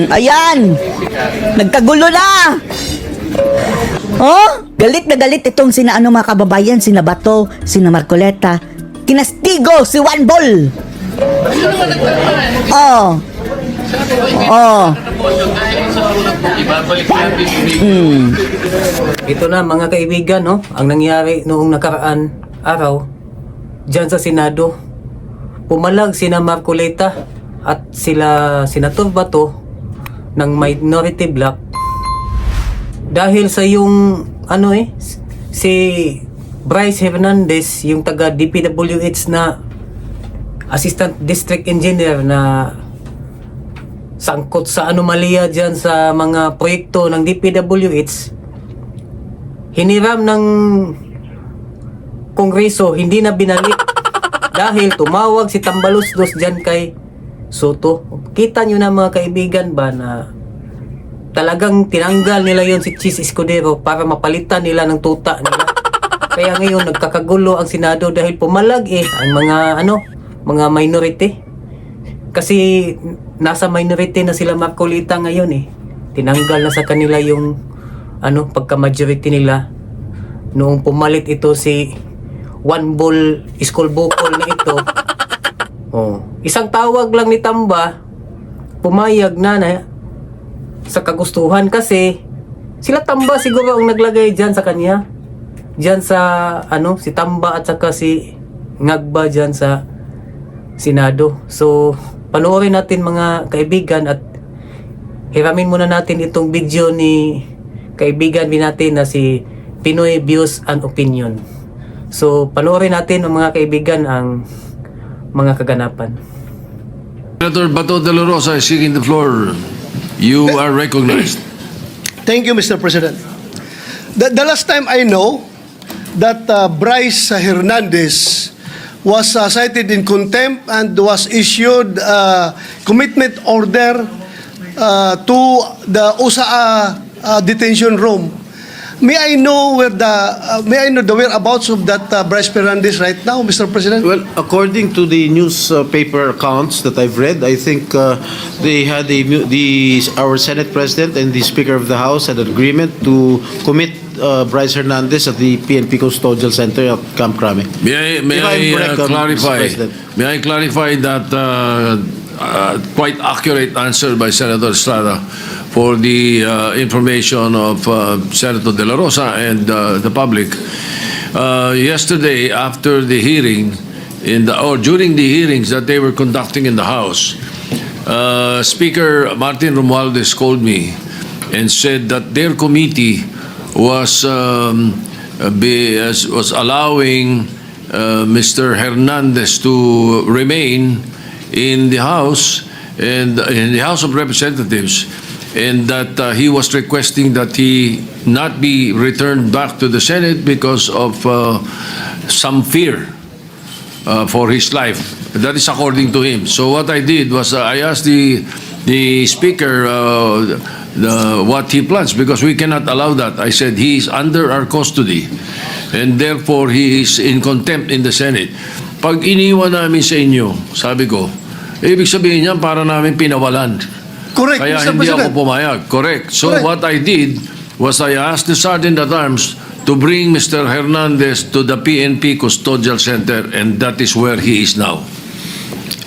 Ayan. Nagkagulo na. Oh, galit na galit itong sina mga kababayan, sina Bato, sina Marcoleta. Kinastigo si One Ball. Oh. Oh. Ito na mga kaibigan, no? Ang nangyari noong nakaraan araw diyan sa Senado. Pumalag sina Marcoleta at sila Senator Bato ng minority bloc dahil sa yung si Bryce Hernandez, yung taga DPWH na Assistant District Engineer na sangkot sa anomalya dyan sa mga proyekto ng DPWH, hiniram ng Kongreso, hindi na binalik dahil tumawag si Tambaluslos dyan kay Sotto. Kita nyo na mga kaibigan ba na talagang tinanggal nila yon si Chis Escudero para mapalitan nila ng tuta nila. Kaya ngayon nagkakagulo ang Senado dahil pumalag ang mga minority. Kasi nasa minority na sila Marcoleta ngayon Tinanggal na sa kanila yung pagka-majority nila. Noong pumalit ito si One Ball School Bukol na ito. Isang tawag lang ni Tamba, pumayag na sa kagustuhan kasi sila Tamba siguro ang naglagay dyan sa kanya. Dyan sa si Tamba at saka si Ngagba dyan sa Senado. So panoorin natin mga kaibigan at hiramin muna natin itong video ni kaibigan natin na si Pinoy Views and Opinion. So panoorin natin mga kaibigan ang mga kaganapan. Senator Bato de la Rosa is seeking the floor. You are recognized. Thank you, Mr. President. The last time I know that Bryce Hernandez was cited in contempt and was issued commitment order to the USA detention room. May I know the whereabouts of that Bryce Hernandez right now, Mr. President? Well, according to the newspaper accounts that I've read, I think they had our Senate President and the Speaker of the House had an agreement to commit Bryce Hernandez at the PNP Custodial Center at Camp Crame. May I clarify that quite accurate answer by Senator Estrada for the information of Senator De La Rosa and the public. Yesterday, after the hearing, during the hearings that they were conducting in the House, Speaker Martin Romualdez called me and said that their committee was allowing Mr. Hernandez to remain in the House and in the House of Representatives, and that he was requesting that he not be returned back to the Senate because of some fear for his life. That is according to him. So what I did was I asked the Speaker what he plans, because we cannot allow that. I said he is under our custody and therefore he is in contempt in the Senate. Pag iniwan namin sa inyo, sabi ko, ibig sabihin niyan para namin pinawalan. Correct, Kaya Mr. hindi President. ako pumayag. Correct. So Correct. what I did was I asked the Sergeant at Arms to bring Mr. Hernandez to the PNP Custodial Center, and that is where he is now.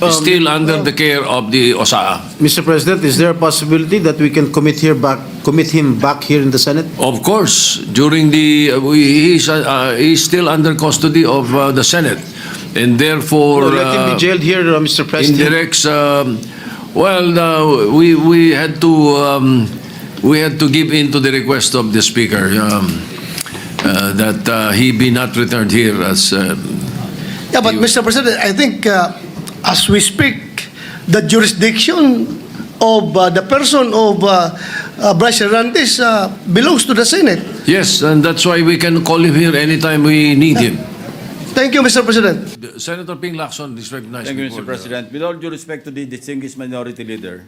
Still under the care of the OSAA. Mr. President, is there a possibility that we can commit him back here in the Senate? Of course, during he's still under custody of the Senate, and therefore Let him be jailed here, Mr. President. indirects. We had to give in to the request of the Speaker that he be not returned here as. Yeah, but Mr. President, I think as we speak, the jurisdiction of the person of Bryce Hernandez belongs to the Senate. Yes, and that's why we can call him here anytime we need him. Thank you, Mr. President. Senator Ping Lacson is recognized. Thank you, Mr. before President. With all due respect to the distinguished minority leader,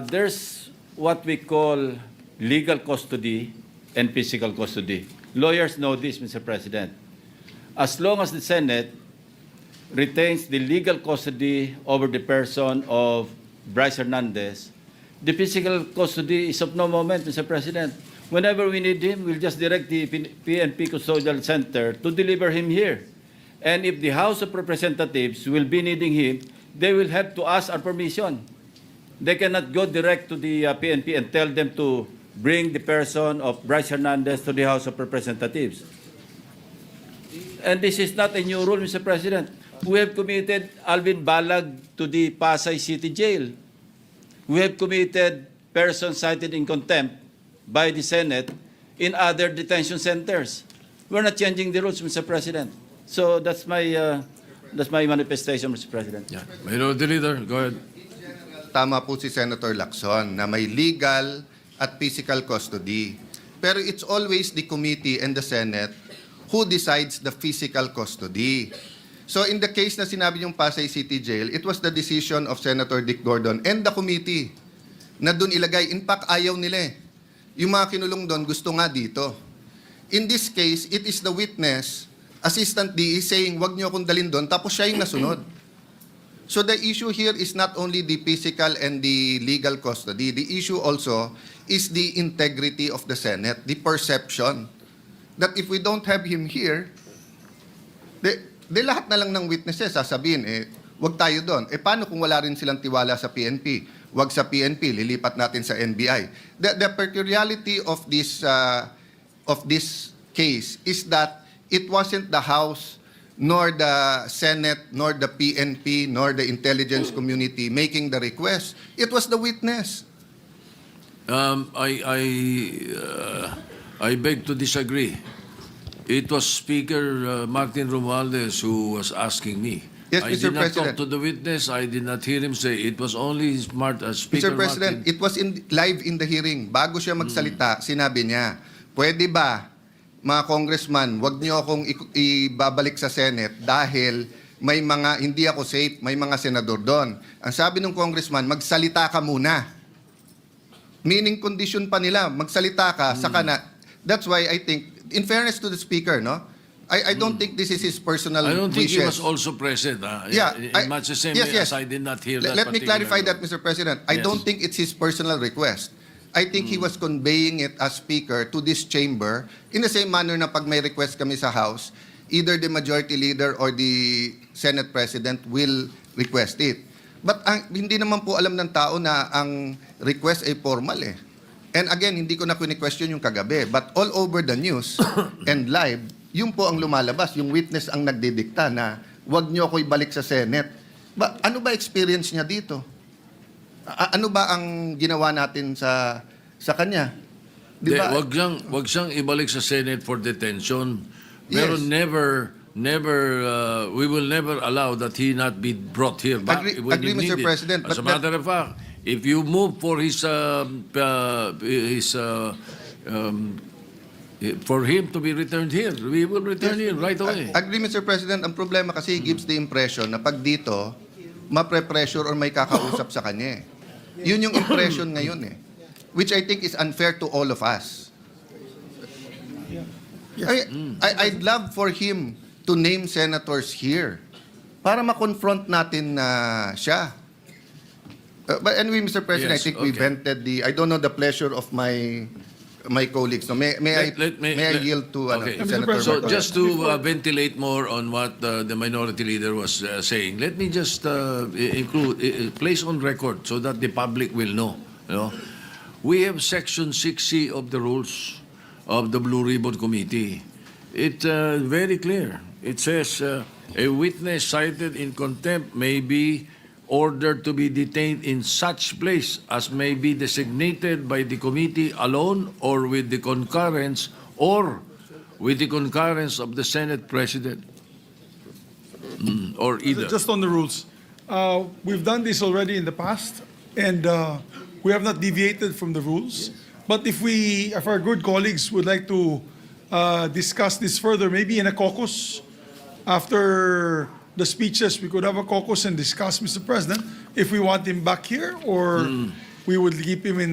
there's what we call legal custody and physical custody. Lawyers know this, Mr. President. As long as the Senate retains the legal custody over the person of Bryce Hernandez, the physical custody is of no moment, Mr. President. Whenever we need him, we'll just direct the PNP Custodial Center to deliver him here. And if the House of Representatives will be needing him, they will have to ask our permission. They cannot go direct to the PNP and tell them to bring the person of Bryce Hernandez to the House of Representatives. And this is not a new rule, Mr. President. We have committed Alvin Balag to the Pasay City Jail. We have committed persons cited in contempt by the Senate in other detention centers. We're not changing the rules, Mr. President. So that's my manifestation, Mr. President. Yeah. Minority Leader, go ahead. Tama po si Senator Lacson na may legal at physical custody. Pero it's always the committee and the Senate who decides the physical custody. So in the case na sinabi yung Pasay City Jail, it was the decision of Senator Dick Gordon and the committee na doon ilagay. In fact, ayaw nila eh. Yung mga kinulong doon, gusto nga dito. In this case, it is the witness, Assistant DE, saying, wag niyo akong dalhin doon, tapos siya yung nasunod. So the issue here is not only the physical and the legal custody. The issue also is the integrity of the Senate, the perception that if we don't have him here, de lahat na lang ng witnesses sasabihin, wag tayo doon. Paano kung wala rin silang tiwala sa PNP? Wag sa PNP, lilipat natin sa NBI. The peculiarity of this case is that it wasn't the House nor the Senate, nor the PNP, nor the intelligence community making the request. It was the witness. I beg to disagree. It was Speaker Martin Romualdez who was asking me. Yes, I Mr. did not President. talk to the witness. I did not hear him say. It was only Speaker Mr. President, Martin. it was live in the hearing. Bago siya magsalita, sinabi niya, pwede ba, mga congressman, wag niyo akong ibabalik sa Senate dahil may mga, hindi ako safe, may mga senador doon. Ang sabi ng congressman, magsalita ka muna. Meaning condition pa nila, magsalita ka, saka na. That's why I think, in fairness to the speaker, no? I don't think this is his personal I don't think he wishes. was also present. Yeah, in much the same way as I did not hear that. Let me clarify that, particular- Mr. President. I Yes. don't think it's his personal request. I think he was conveying it as speaker to this chamber in the same manner na pag may request kami sa House, either the majority leader or the Senate President will request it. But hindi naman po alam ng tao na ang request ay formal eh. And again, hindi ko na question yung kagabi. But all over the news and live, yun po ang lumalabas. Yung witness ang nagdidikta na wag niyo ako ibalik sa Senate. Ano ba experience niya dito? Ano ba ang ginawa natin sa kanya? Di ba? Wag siyang ibalik sa Senate for detention. Pero Yes. we will never allow that he not be brought here back Agree, when Mr. needed. President. As a matter of fact, if you move for for him to be returned here, we will return him right away. Agree, Mr. President. Ang problema kasi he gives the impression na pag dito, mapre-pressure or may kakausap sa kanya eh. Yun yung impression ngayon eh. Which I think is unfair to all of us. I'd love for him to name senators here para ma-confront natin na siya. But anyway, Mr. President, Yes, I think we okay. vented I don't know the pleasure of my colleagues. No, may I yield to Okay. Senator So Marcoleta? just to ventilate more on what the minority leader was saying, let me just place on record so that the public will know. You know, we have Section 6C of the rules of the Blue Ribbon Committee. It's very clear. It says a witness cited in contempt may be ordered to be detained in such place as may be designated by the committee alone or with the concurrence of the Senate President. Or either. Just on the rules, we've done this already in the past, and we have not deviated from the rules. But if our good colleagues would like to discuss this further, maybe in a caucus, after the speeches, we could have a caucus and discuss, Mr. President, if we want him back here or we would keep him in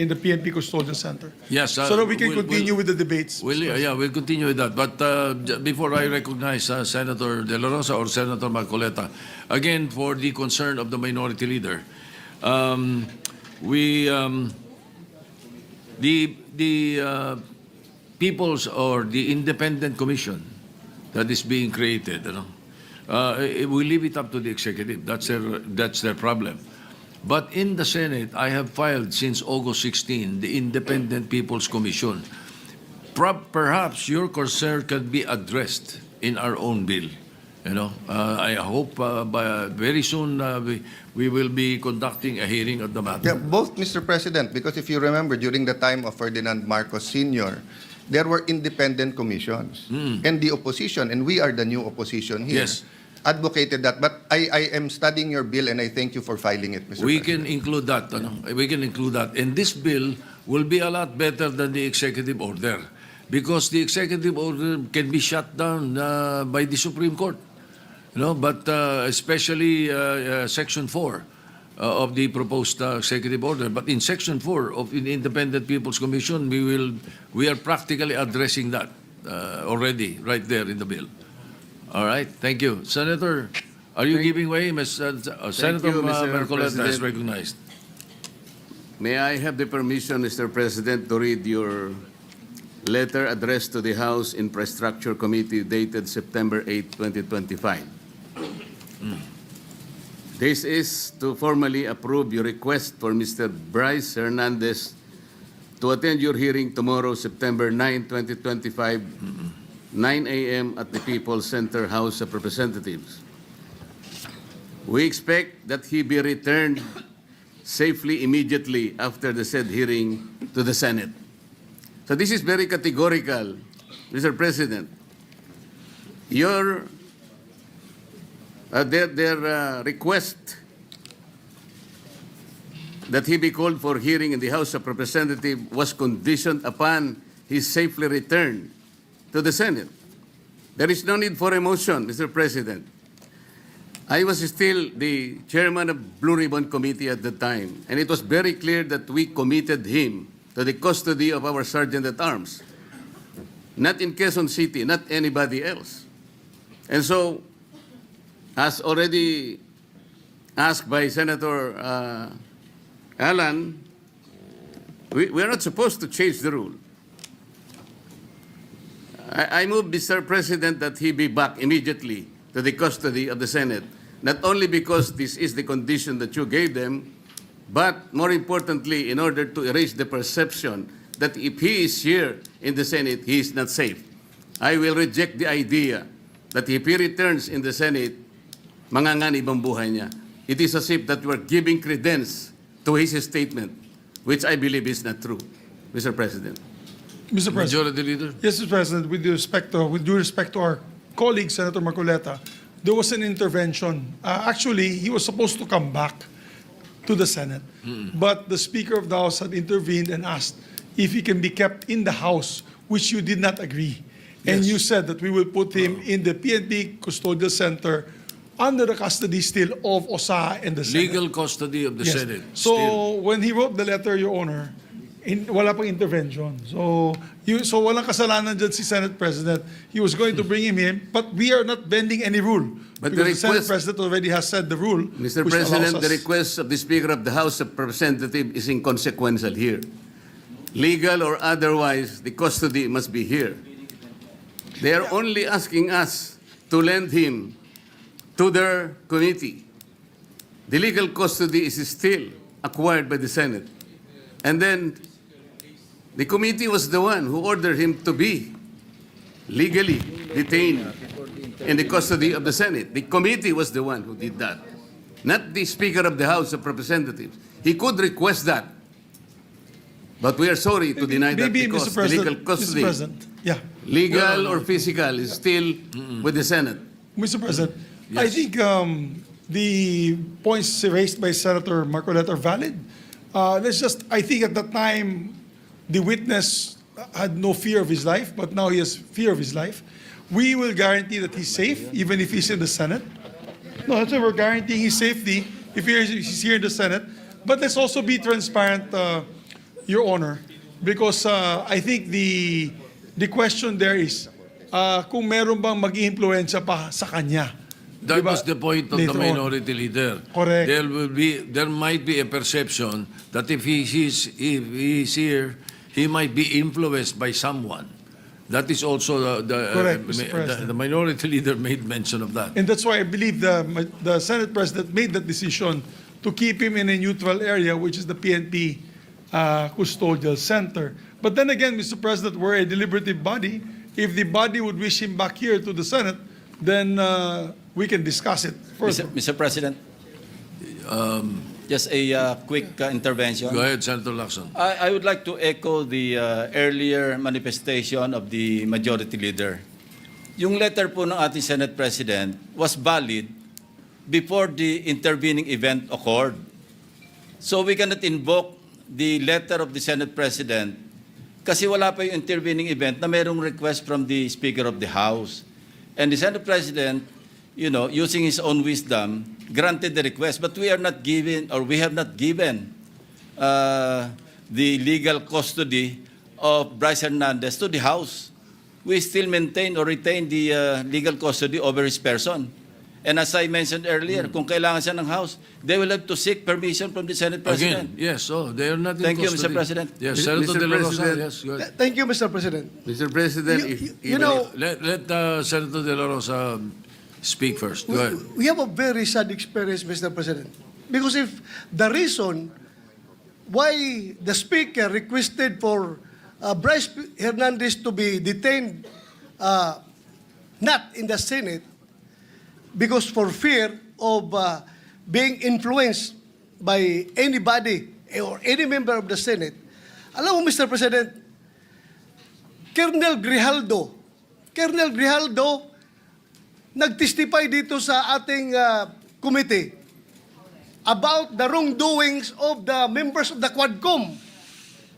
the PNP Custodial Center. Yes, so that we can we'll- continue with the debates. We'll continue with that. But before I recognize Senator De La Rosa or Senator Marcoleta, again, for the concern of the minority leader, um, we the people's or the independent commission that is being created, we leave it up to the executive. That's their problem. But in the Senate, I have filed since August 16 the Independent People's Commission. Perhaps your concern can be addressed in our own bill. I hope by very soon we will be conducting a hearing of the matter. Yeah, both, Mr. President, because if you remember, during the time of Ferdinand Marcos Sr., there were independent commissions. And the opposition, and we are the new opposition here, Yes. advocated that. But I am studying your bill, and I thank you for filing it, Mr. We President. can include that. We can include that. And this bill will be a lot better than the executive order because the executive order can be shut down by the Supreme Court. But especially Section 4 of the proposed executive order. But in Section 4 of the Independent People's Commission, we are practically addressing that already right there in the bill. All right, thank you. Senator, are you giving way? Senator you, Mr. Marcoleta is President. recognized. May I have the permission, Mr. President, to read your letter addressed to the House Infrastructure Committee dated September 8, 2025. This is to formally approve your request for Mr. Bryce Hernandez to attend your hearing tomorrow, September 9, 2025, 9 a.m. at the People's Center House of Representatives. We expect that he be returned safely immediately after the said hearing to the Senate. So this is very categorical, Mr. President. Their request that he be called for hearing in the House of Representatives was conditioned upon his safely return to the Senate. There is no need for a motion, Mr. President. I was still the chairman of Blue Ribbon Committee at the time, and it was very clear that we committed him to the custody of our Sergeant-at-Arms. Not in Quezon City, not anybody else. And so, as already asked by Senator Alan, we are not supposed to change the rule. I move, Mr. President, that he be back immediately to the custody of the Senate, not only because this is the condition that you gave them, but more importantly, in order to erase the perception that if he is here in the Senate, he is not safe. I will reject the idea that if he returns in the Senate, manganganib ang buhay niya. It is as if that we are giving credence to his statement, which I believe is not true, Mr. President. Mr. President. Majority Leader. Yes, Mr. President, with due respect to our colleague, Senator Marcoleta, there was an intervention. Actually, he was supposed to come back to the Senate. But the Speaker of the House had intervened and asked if he can be kept in the House, which you did not agree. And Yes. you said that we will put him in the PNP Custodial Center under the custody still of OSA and the Senate. Legal custody of the Yes. Senate. So Still. when he wrote the letter, Your Honor, wala pang intervention. So walang kasalanan dyan si Senate President. He was going to bring him in, but we are not bending any rule. But the because the Senate request- President already has said the rule. Mr. which allows President, the us- request of the Speaker of the House of Representatives is inconsequential here. Legal or otherwise, the custody must be here. They are only asking us to lend him to their committee. The legal custody is still acquired by the Senate. And then the committee was the one who ordered him to be legally detained in the custody of the Senate. The committee was the one who did that, not the Speaker of the House of Representatives. He could request that, but we are sorry to deny that Maybe, because Mr. the President, legal Mr. custody, President, yeah. legal or physical, is still with the Senate. Mr. President, I think the points raised by Senator Marcoleta are valid. I think at that time, the witness had no fear of his life, but now he has fear of his life. We will guarantee that he's safe, even if he's in the Senate. No, that's why we're guaranteeing his safety if he's here in the Senate. But let's also be transparent, Your Honor, because I think the question there is, kung meron bang mag-iimpluwensya pa sa kanya That Diba? was the point of the Later on. minority leader. Correct. There might be a perception that if he's here, he might be influenced by someone. That is also Correct, Mr. President. the minority leader made mention of that. And that's why I believe the Senate President made that decision to keep him in a neutral area, which is the PNP Custodial Center. But then again, Mr. President, we're a deliberative body. If the body would wish him back here to the Senate, then we can discuss it further. Mr. President, just a quick intervention. Go ahead, Senator Lacson. I would like to echo the earlier manifestation of the majority leader. Yung letter po ng ating Senate President was valid before the intervening event occurred. So we cannot invoke the letter of the Senate President kasi wala pa yung intervening event na mayroong request from the Speaker of the House. And the Senate President, you know, using his own wisdom, granted the request, but we are not given, or we have not given the legal custody of Bryce Hernandez to the House. We still maintain or retain the legal custody over his person. And as I mentioned earlier, kung kailangan siya ng House, they will have to seek permission from the Senate President. Again, yes, they are not in Thank you, Mr. custody. President. Yes, Mr. Senator De La Rosa, President. yes, go ahead. Thank you, Mr. President. Mr. President, You know, Let Senator De La Rosa speak first. Go ahead. we have a very sad experience, Mr. President. Because if the reason why the Speaker requested for Bryce Hernandez to be detained not in the Senate, because for fear of being influenced by anybody or any member of the Senate. Alam mo, Mr. President, Colonel Grijaldo nag-testify dito sa ating committee about the wrongdoings of the members of the Quadcom.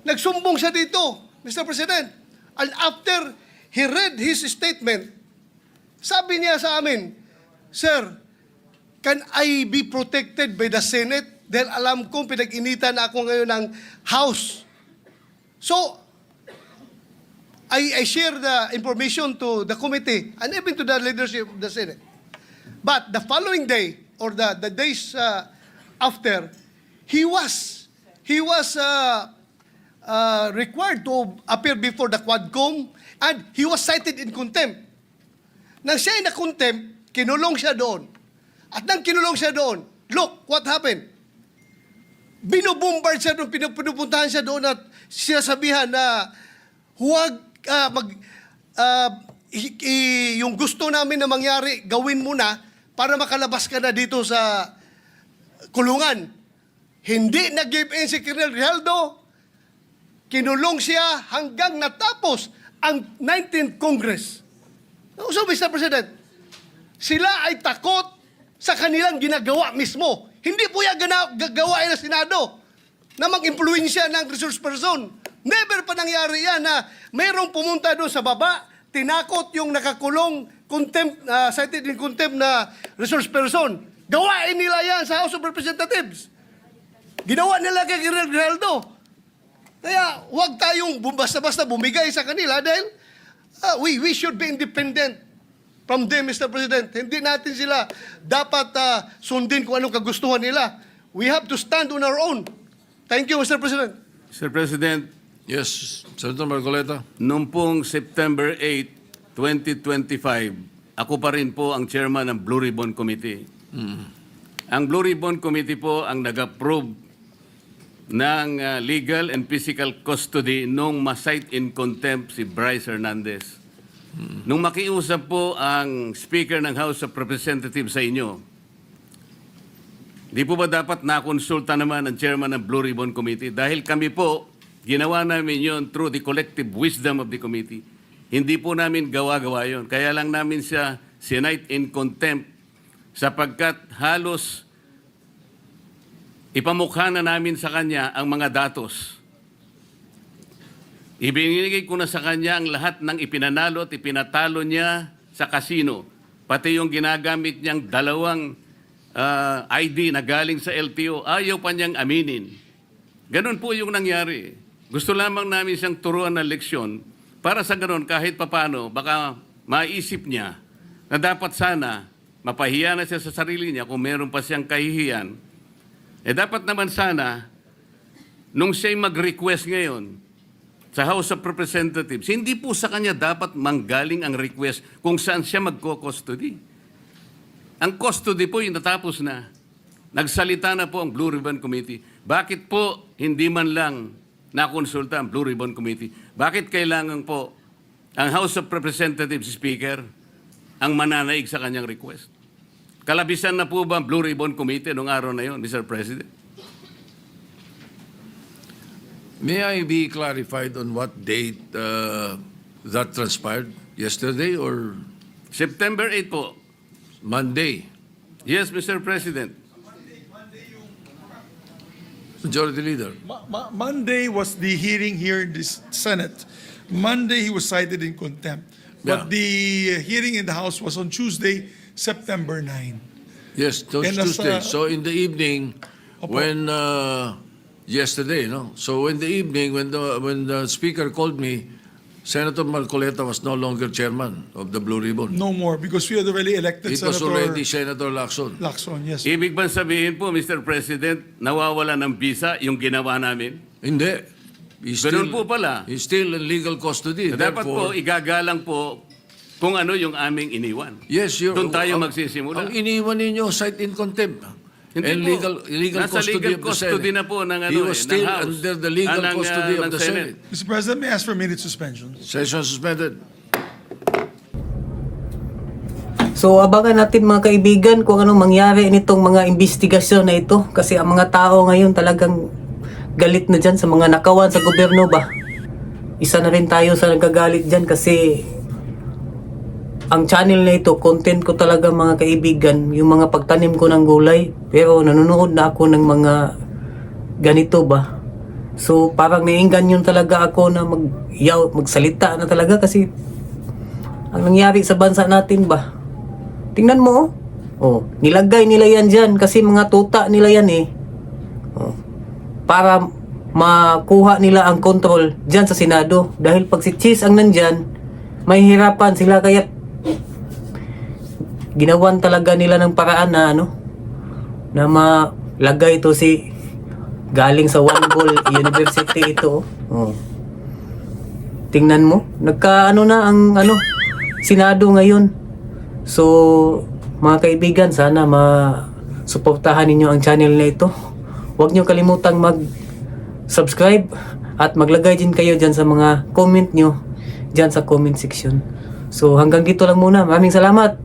Nagsumbong siya dito, Mr. President. And after he read his statement, sabi niya sa amin, Sir, can I be protected by the Senate? Dahil alam kong pinag-initan na ako ngayon ng House. So, I share the information to the committee and even to the leadership of the Senate. But the following day, or the days after, he was required to appear before the Quadcom and he was cited in contempt. Nang siya ay na-contempt, kinulong siya doon. At nang kinulong siya doon, look, what happened? Binubombard siya doon, pinupuntahan siya doon at sinasabihan na huwag yung gusto namin na mangyari, gawin mo na para makalabas ka na dito sa kulungan. Hindi nag-give in si Colonel Grijaldo. Kinulong siya hanggang natapos ang 19th Congress. So, Mr. President, sila ay takot sa kanilang ginagawa mismo. Hindi po yan gagawain ng Senado na mag-impluensya ng resource person. Never pa nangyari yan na mayroong pumunta doon sa baba, tinakot yung nakakulong contempt, cited in contempt na resource person. Gawain nila yan sa House of Representatives. Ginawa nila kay Colonel Grijaldo. Kaya huwag tayong basta-basta bumigay sa kanila dahil we should be independent from them, Mr. President. Hindi natin sila dapat sundin kung anong kagustuhan nila. We have to stand on our own. Thank you, Mr. President. Mr. President, Yes, Senator Marcoleta. noong pong September 8, 2025, ako pa rin po ang chairman ng Blue Ribbon Committee. Ang Blue Ribbon Committee po ang nag-approve ng legal and physical custody nung ma-cite in contempt si Bryce Hernandez. Nung makiusap po ang Speaker ng House of Representatives sa inyo, di po ba dapat nakonsulta naman ang Chairman ng Blue Ribbon Committee? Dahil kami po, ginawa namin yon through the collective wisdom of the committee. Hindi po namin gawa-gawa yon. Kaya lang namin siya sinite in contempt sapagkat halos ipamukha na namin sa kanya ang mga datos. Ibinigay ko na sa kanya ang lahat ng ipinanalo at ipinatalo niya sa kasino. Pati yung ginagamit niyang dalawang ID na galing sa LTO, ayaw pa niyang aminin. Ganun po yung nangyari. Gusto lamang namin siyang turuan ng leksyon para sa ganun kahit papano baka maisip niya na dapat sana mapahiya na siya sa sarili niya kung meron pa siyang kahihiyan, dapat naman sana, nung siya'y mag-request ngayon sa House of Representatives, hindi po sa kanya dapat manggaling ang request kung saan siya magko-custody. Ang custody po yung natapos na. Nagsalita na po ang Blue Ribbon Committee. Bakit po hindi man lang nakonsulta ang Blue Ribbon Committee? Bakit kailangan po ang House of Representatives Speaker ang mananaig sa kanyang request? Kalabisan na po ba ang Blue Ribbon Committee noong araw na yon, Mr. President? May I be clarified on what date that transpired? Yesterday or September 8 po. Monday? Yes, Mr. President. Majority Leader. Monday was the hearing here in the Senate. Monday, he was cited in contempt. But Yeah. the hearing in the House was on Tuesday, September 9. Yes, And as, Tuesday. So in the evening, Opo. when yesterday, no. So in the evening, when the speaker called me, Senator Marcoleta was no longer chairman of the Blue Ribbon. No more, because we had already elected It was Senator already Senator Lacson. Lacson, yes. Ibig bang sabihin po, Mr. President, nawawala ng visa yung ginawa namin? Hindi. He's Ganun po pala. He's still in legal custody. Dapat po, Therefore, igagalang po kung ano yung aming iniwan. yes, Doon tayo magsisimula. Ang iniwan ninyo, cite in contempt. Hindi And po. legal Nasa custody legal of the custody Senate. na po ng, He was ng still House. under the legal Ng, custody of ng the Senate. Mr. President, may I ask for a minute suspension? Session suspended. So abangan natin mga kaibigan kung anong mangyari nitong mga investigasyon na ito. Kasi ang mga tao ngayon talagang galit na dyan sa mga nakawan sa gobyerno ba. Isa na rin tayo sa nagagalit dyan kasi ang channel na ito, content ko talaga mga kaibigan, yung mga pagtanim ko ng gulay. Pero nanonood na ako ng mga ganito ba. So parang naiinganyo talaga ako na magsalita na talaga kasi ang nangyari sa bansa natin ba. Tingnan mo oh. Nilagay nila yan dyan kasi mga tuta nila yan eh. Oh. Para makuha nila ang control dyan sa Senado. Dahil pag si Cheese ang nandyan, may hirapan sila kaya ginawan talaga nila ng paraan na na malagay ito si galing sa One Ball University ito. Oh. Tingnan mo, na ang Senado ngayon. So, mga kaibigan, sana masuportahan ninyo ang channel na ito. Huwag nyo kalimutang mag-subscribe at maglagay din kayo dyan sa mga comment nyo dyan sa comment section. So hanggang dito lang muna. Maraming salamat.